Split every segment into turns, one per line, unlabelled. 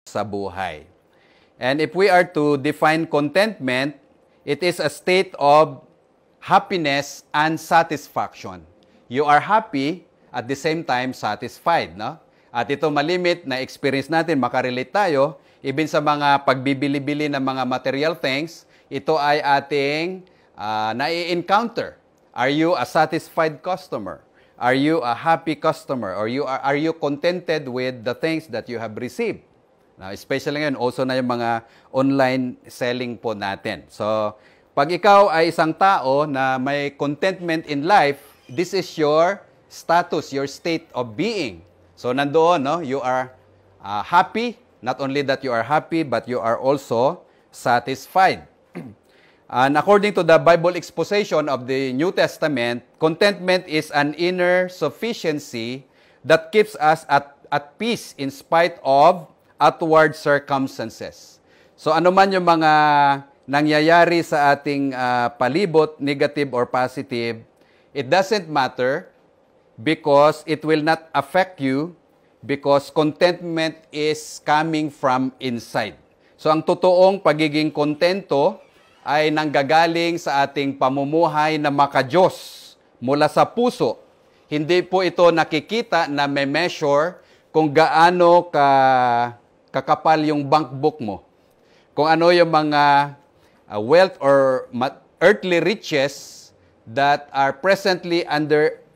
sa buhay. And if we are to define contentment, it is a state of happiness and satisfaction. You are happy, at the same time satisfied, no? At ito malimit na experience natin, makarelate tayo, even sa mga pagbibili-bili ng mga material things, ito ay ating nai-encounter. Are you a satisfied customer? Are you a happy customer? Or are you contented with the things that you have received? Now, especially ngayon, also na yung mga online selling po natin. So, pag ikaw ay isang tao na may contentment in life, this is your status, your state of being. So, nandoon, no? You are happy. Not only that you are happy, but you are also satisfied. And according to the Bible exposition of the New Testament, contentment is an inner sufficiency that keeps us at peace in spite of outward circumstances. So ano man yung mga nangyayari sa ating palibot, negative or positive, it doesn't matter because it will not affect you because contentment is coming from inside. So ang totoong pagiging kontento ay nanggagaling sa ating pamumuhay na makadiyos mula sa puso. Hindi po ito nakikita na may measure kung gaano kakapal yung bank book mo. Kung ano yung mga wealth or earthly riches that are presently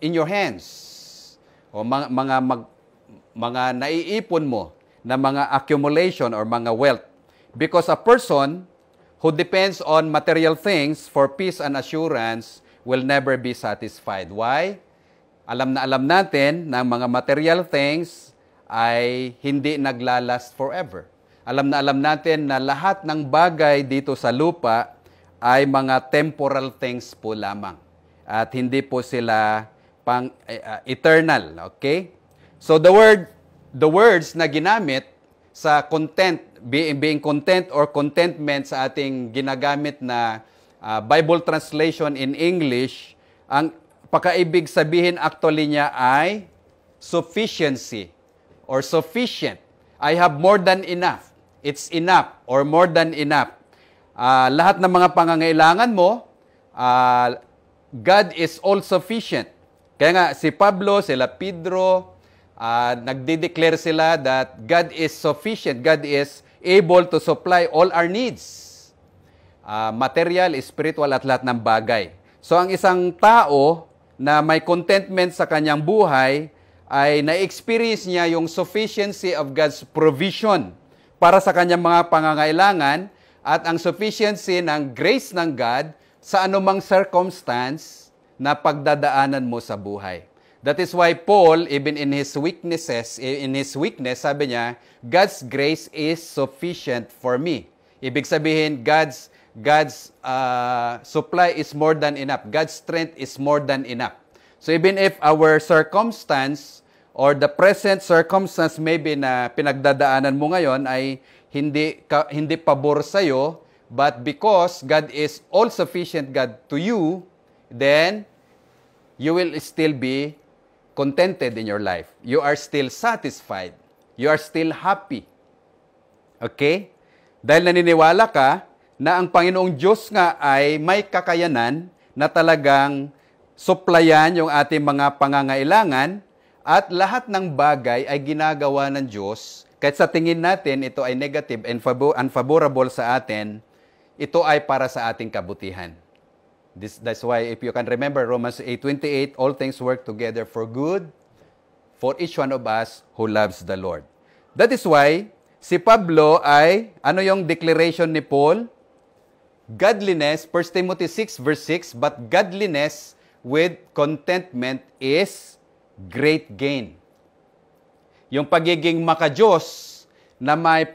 in your hands. O mga naiipon mo na mga accumulation or mga wealth. Because a person who depends on material things for peace and assurance will never be satisfied. Why? Alam na alam natin na mga material things ay hindi naglalast forever. Alam na alam natin na lahat ng bagay dito sa lupa ay mga temporal things po lamang. At hindi po sila eternal. Okay? So the words na ginamit sa content, being content or contentment sa ating ginagamit na Bible translation in English, ang pakaibig sabihin actually niya ay sufficiency or sufficient. I have more than enough. It's enough or more than enough. Lahat ng mga pangangailangan mo, God is all sufficient. Kaya nga si Pablo, sila Pedro, nagde-declare sila that God is sufficient. God is able to supply all our needs. Material, spiritual, at lahat ng bagay. So, ang isang tao na may contentment sa kanyang buhay ay na-experience niya yung sufficiency of God's provision para sa kanyang mga pangangailangan at ang sufficiency ng grace ng God sa anumang circumstance na pagdadaanan mo sa buhay. That is why Paul, even in his weakness, sabi niya, God's grace is sufficient for me. Ibig sabihin, God's supply is more than enough. God's strength is more than enough. So even if our circumstance or the present circumstance maybe na pinagdadaanan mo ngayon ay hindi pabor sa'yo, but because God is all sufficient God to you, then you will still be contented in your life. You are still satisfied. You are still happy. Okay? Dahil naniniwala ka na ang Panginoong Diyos nga ay may kakayanan na talagang supplyan yung ating mga pangangailangan at lahat ng bagay ay ginagawa ng Diyos. Kahit sa tingin natin ito ay negative and unfavorable sa atin, ito ay para sa ating kabutihan. That's why if you can remember Romans 8:28, all things work together for good for each one of us who loves the Lord. That is why si Pablo ay, ano yung declaration ni Paul? Godliness, 1 Timothy 6 verse 6, but godliness with contentment is great gain. Yung pagiging makadiyos na may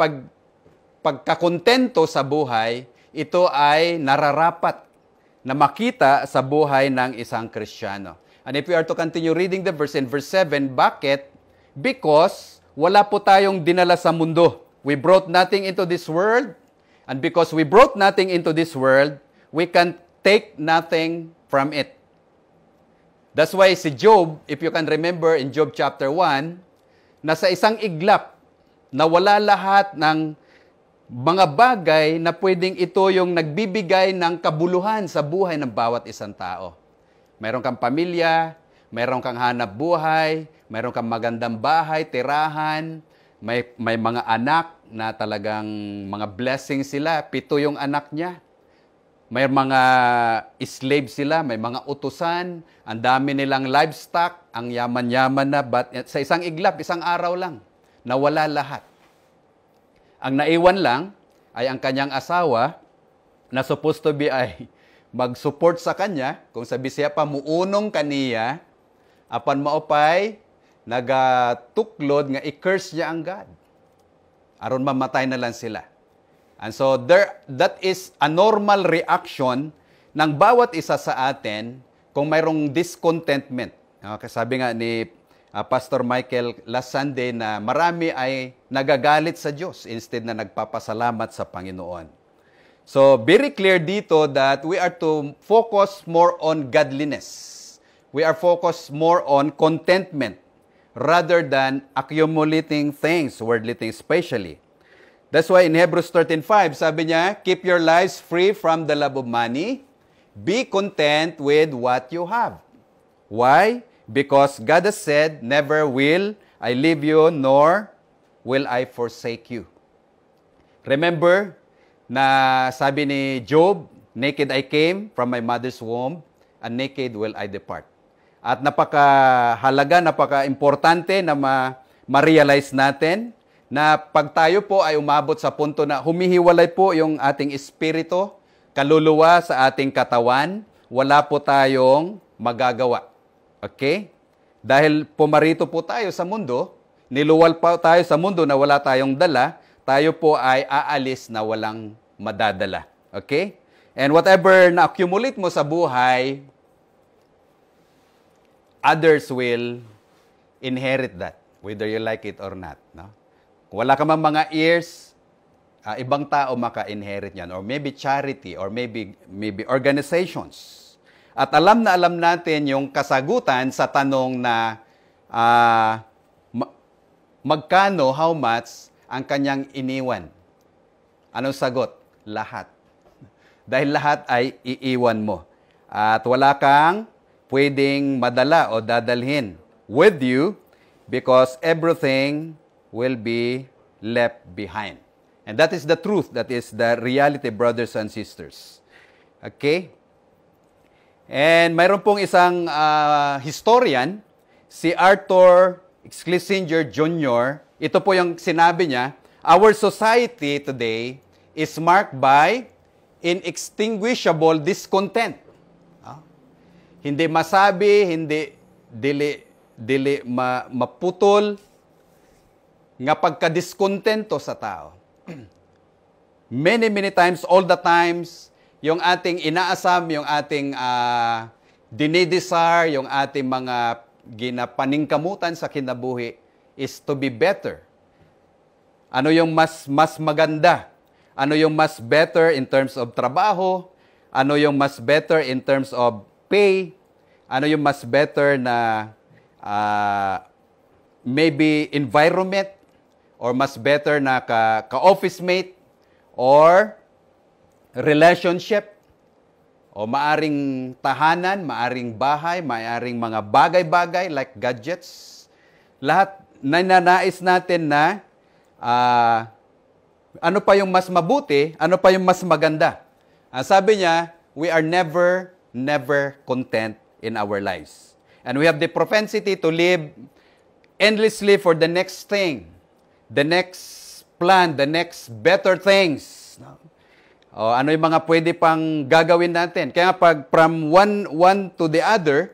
pagkakontento sa buhay, ito ay nararapat na makita sa buhay ng isang Kristiyano. And if we are to continue reading the verse in verse 7, bakit? Because wala po tayong dinala sa mundo. We brought nothing into this world, and because we brought nothing into this world, we can take nothing from it. That's why si Job, if you can remember in Job chapter 1, nasa isang iglap Nawala lahat ng mga bagay na pwedeng ito yung nagbibigay ng kabuluhan sa buhay ng bawat isang tao. Mayroon kang pamilya, mayroon kang hanap buhay, mayroon kang magandang bahay, tirahan, may mga anak na talagang mga blessing sila. 7 yung anak niya. May mga slave sila, may mga utusan, ang dami nilang livestock, ang yaman-yaman na, but sa isang iglap, isang araw lang, nawala lahat. Ang naiwan lang ay ang kanyang asawa na supposed to be ay mag-support sa kanya, kung sabi siya pa, muunong kaniya, apan maupay, nagatuklod nga i-curse niya ang God. Aron mamatay na lang sila. And so that is a normal reaction ng bawat isa sa atin kung mayroong discontentment. Sabi nga ni Pastor Michael last Sunday na marami ay nagagalit sa Diyos instead na nagpapasalamat sa Panginoon. So very clear dito that we are to focus more on godliness. We are focused more on contentment rather than accumulating things, worldly things especially. That's why in Hebrews 13:5, sabi niya, keep your lives free from the love of money. Be content with what you have. Why? Because God has said, never will I leave you, nor will I forsake you. Remember na sabi ni Job, naked I came from my mother's womb, and naked will I depart. At napakahalaga, napaka-importante na ma-realize natin na pag tayo po ay umabot sa punto na humihiwalay po yung ating espiritu, kaluluwa sa ating katawan, wala po tayong magagawa. Okay? Dahil pumarito po tayo sa mundo, niluwal pa tayo sa mundo na wala tayong dala, tayo po ay aalis na walang madadala. Okay? And whatever na-accumulate mo sa buhay, others will inherit that, whether you like it or not. No? Kung wala ka man mga heirs, ibang tao maka-inherit yan. Or maybe charity, or maybe organizations. At alam na alam natin yung kasagutan sa tanong na magkano, how much, ang kanyang iniwan. Anong sagot? Lahat. Dahil lahat ay iiwan mo. At wala kang pwedeng madala o dadalhin with you because everything will be left behind. And that is the truth. That is the reality, brothers and sisters. Okay? And mayroon pong isang historian, si Arthur Schlesinger Jr. Ito po yung sinabi niya, our society today is marked by inextinguishable discontent. Hindi masabi, hindi maputol nga pagka-diskontento sa tao. Many times, all the times, yung ating inaasam, yung ating dinidesire, yung ating mga ginapaningkamutan sa kinabuhi is to be better. Ano yung mas maganda? Ano yung mas better in terms of trabaho? Ano yung mas better in terms of pay? Ano yung mas better na maybe environment? Or mas better na ka-office mate? Or relationship? O maaring tahanan, maaring bahay, maaring mga bagay-bagay like gadgets? Lahat nananais natin na ano pa yung mas mabuti, ano pa yung mas maganda. Sabi niya, we are never content in our lives. And we have the propensity to live endlessly for the next thing, the next plan, the next better things. O, ano yung mga pwede pang gagawin natin. Kaya pag from one to the other,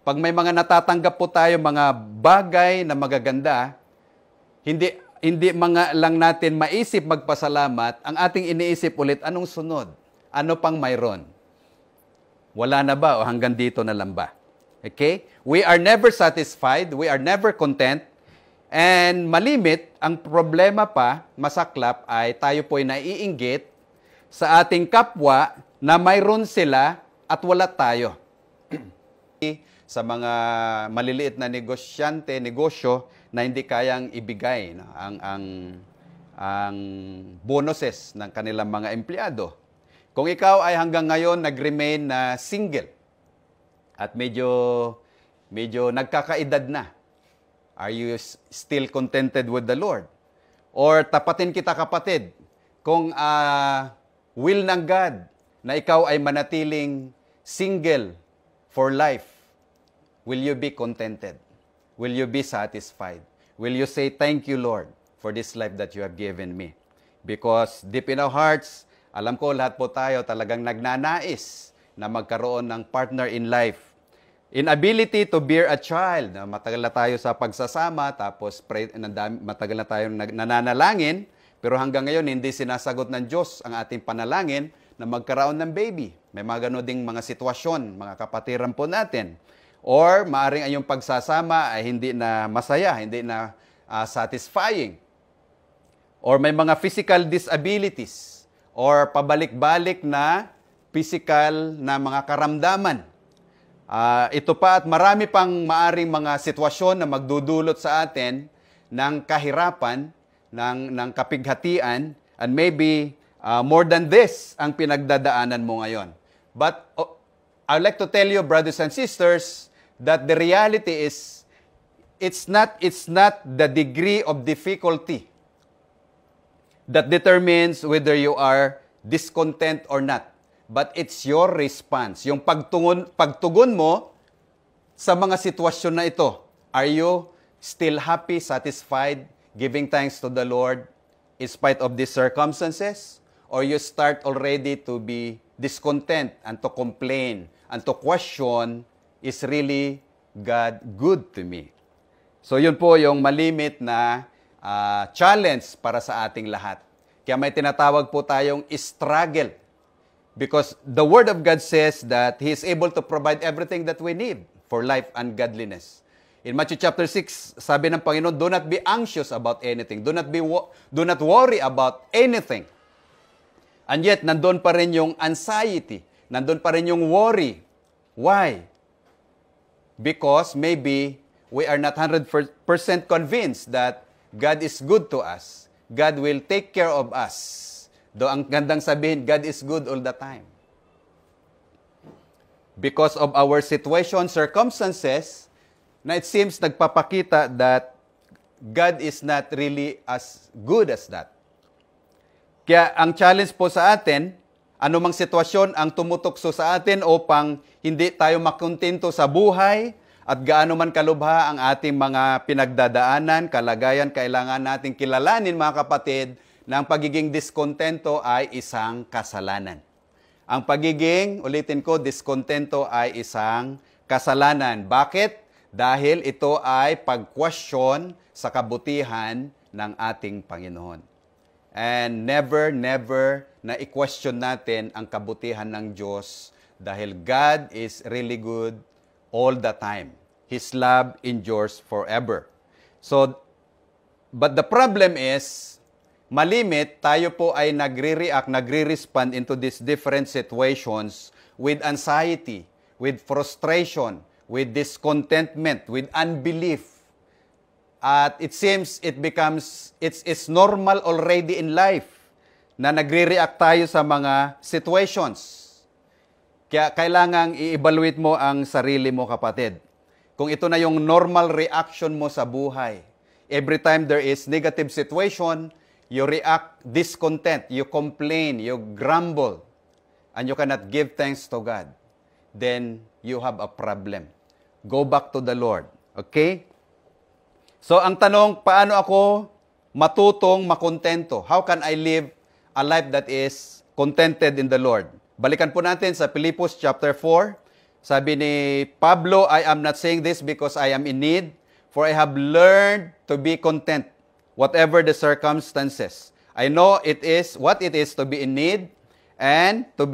pag may mga natatanggap po tayo, mga bagay na magaganda, hindi mga lang natin maisip magpasalamat, ang ating iniisip ulit, anong sunod? Ano pang mayroon? Wala na ba o hanggang dito na lang ba? Okay? We are never satisfied, we are never content, and malimit, ang problema pa, masaklap, ay tayo po'y naiinggit sa ating kapwa na mayroon sila at wala tayo. sa mga maliliit na negosyo na hindi kayang ibigay ang bonuses ng kanilang mga empleyado. Kung ikaw ay hanggang ngayon nag-remain na single at medyo nagkakaedad na, are you still contented with the Lord? Or tapatin kita kapatid, kung will ng God na ikaw ay manatiling single for life, will you be contented? Will you be satisfied? Will you say, thank you, Lord, for this life that you have given me? Because deep in our hearts, alam ko lahat po tayo talagang nagnanais na magkaroon ng partner in life. Inability to bear a child. Matagal na tayo sa pagsasama, tapos matagal na tayo nananalangin, pero hanggang ngayon hindi sinasagot ng Diyos ang ating panalangin na magkaroon ng baby. May mga gano'n ding mga sitwasyon, mga kapatiran po natin. Or maaring ang iyong pagsasama ay hindi na masaya, hindi na satisfying. Or may mga physical disabilities or pabalik-balik na physical na mga karamdaman. Ito pa at marami pang maaring mga sitwasyon na magdudulot sa atin ng kahirapan, ng kapighatian, and maybe more than this ang pinagdadaanan mo ngayon. But I'd like to tell you, brothers and sisters, that the reality is, it's not the degree of difficulty that determines whether you are discontent or not. But it's your response. Yung pagtugon mo sa mga sitwasyon na ito. Are you still happy, satisfied, giving thanks to the Lord in spite of these circumstances? Or you start already to be discontent and to complain and to question, is really God good to me? So yun po yung malimit na challenge para sa ating lahat. Kaya may tinatawag po tayong struggle. Because the Word of God says that He is able to provide everything that we need for life and godliness. In Matthew chapter 6, sabi ng Panginoon, do not be anxious about anything. Do not worry about anything. And yet, nandun pa rin yung anxiety. Nandun pa rin yung worry. Why? Because maybe we are not 100% convinced that God is good to us. God will take care of us. Though ang gandang sabihin, God is good all the time. Because of our situation, circumstances, na it seems nagpapakita that God is not really as good as that. Kaya ang challenge po sa atin, anumang sitwasyon ang tumutokso sa atin upang hindi tayo makontento sa buhay at gaano man kalubha ang ating mga pinagdadaanan, kalagayan, kailangan nating kilalanin mga kapatid na ang pagiging diskontento ay isang kasalanan. Ang pagiging, ulitin ko, diskontento ay isang kasalanan. Bakit? Dahil ito ay pag-question sa kabutihan ng ating Panginoon. And never na i-question natin ang kabutihan ng Diyos dahil God is really good all the time. His love endures forever. So, but the problem is, malimit tayo po ay nagre-respond into these different situations with anxiety, with frustration, with discontentment, with unbelief. At it seems it's normal already in life na nagre-react tayo sa mga situations. Kaya kailangang i-evaluate mo ang sarili mo, kapatid. Kung ito na yung normal reaction mo sa buhay. Every time there is negative situation, you react discontent, you complain, you grumble, and you cannot give thanks to God. Then you have a problem. Go back to the Lord. Okay? So, ang tanong, paano ako matutong makontento? How can I live a life that is contented in the Lord? Balikan po natin sa Philippians chapter 4. Sabi ni Pablo, I am not saying this because I am in need, for I have learned to be content, whatever the circumstances. I know what it is to be in need and to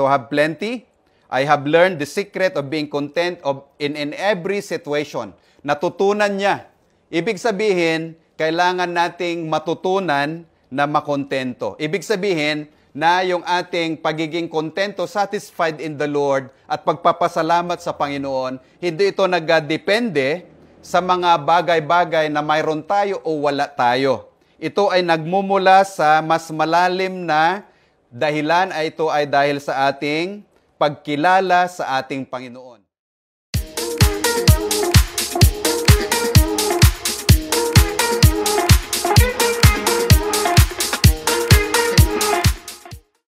have plenty. I have learned the secret of being content in every situation. Natutunan niya. Ibig sabihin, kailangan nating matutunan na makontento. Ibig sabihin, na yung ating pagiging kontento, satisfied in the Lord at pagpapasalamat sa Panginoon, hindi ito nagdepende sa mga bagay-bagay na mayroon tayo o wala tayo. Ito ay nagmumula sa mas malalim na dahilan, ay ito ay dahil sa ating pagkilala sa ating Panginoon.